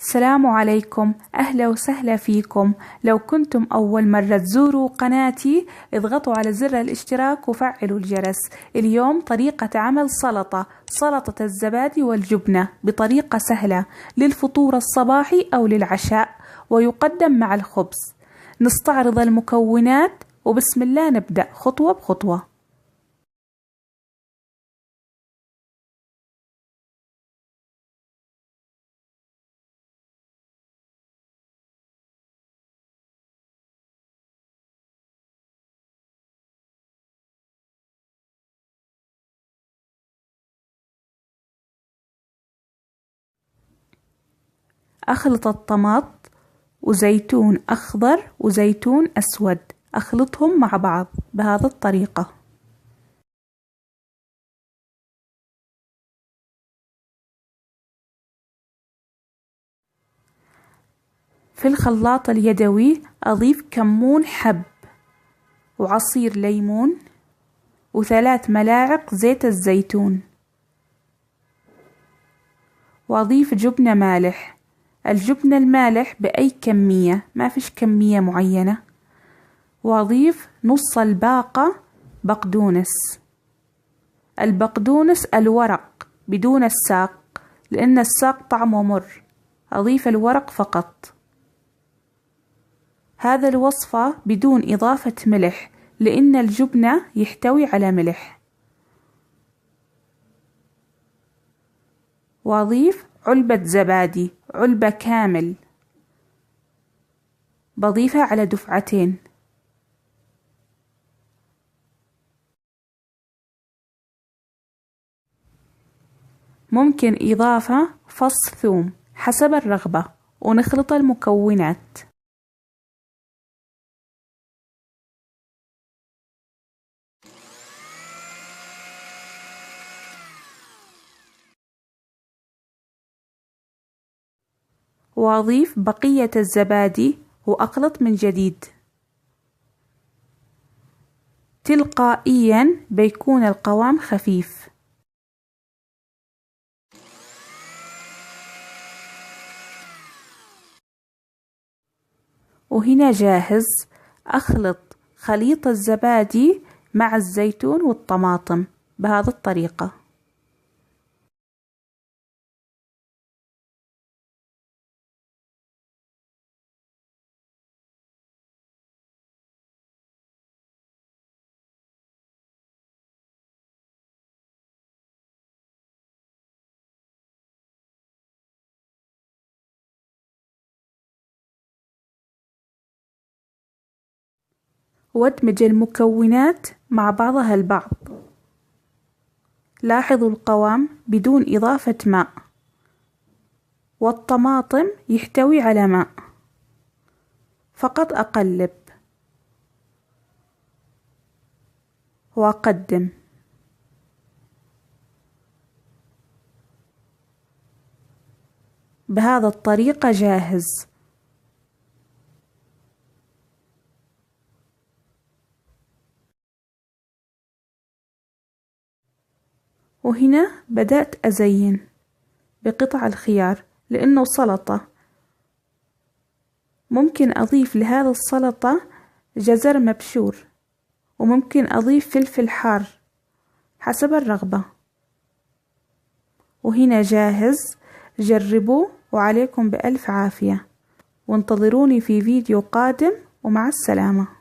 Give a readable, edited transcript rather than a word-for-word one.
السلام عليكم، أهلا وسهلا فيكم. لو كنتم أول مرة تزوروا قناتي اضغطوا على زر الاشتراك وفعلوا الجرس. اليوم طريقة عمل سلطة الزبادي والجبنة بطريقة سهلة للفطور الصباحي أو للعشاء، ويقدم مع الخبز. نستعرض المكونات وبسم الله نبدأ خطوة بخطوة. أخلط الطماط وزيتون أخضر وزيتون أسود، أخلطهم مع بعض بهذه الطريقة. في الخلاط اليدوي أضيف كمون حب وعصير ليمون و3 ملاعق زيت الزيتون، وأضيف جبنة مالح. الجبنة المالح بأي كمية، ما فيش كمية معينة. وأضيف نص الباقة بقدونس. البقدونس الورق بدون الساق، لأن الساق طعمه مر، أضيف الورق فقط. هذا الوصفة بدون إضافة ملح، لأن الجبنة يحتوي على ملح. وأضيف علبة زبادي، علبة كامل، بضيفها على دفعتين. ممكن إضافة فص ثوم حسب الرغبة، ونخلط المكونات. وأضيف بقية الزبادي وأخلط من جديد. تلقائيا بيكون القوام خفيف. وهنا جاهز. أخلط خليط الزبادي مع الزيتون والطماطم بهذه الطريقة. وادمج المكونات مع بعضها البعض. لاحظوا القوام بدون إضافة ماء، والطماطم يحتوي على ماء. فقط أقلب وأقدم. بهذا الطريقة جاهز. وهنا بدأت أزين بقطع الخيار، لأنه سلطة. ممكن أضيف لهذا السلطة جزر مبشور، وممكن أضيف فلفل حار حسب الرغبة. وهنا جاهز. جربوه وعليكم بألف عافية، وانتظروني في فيديو قادم، ومع السلامة.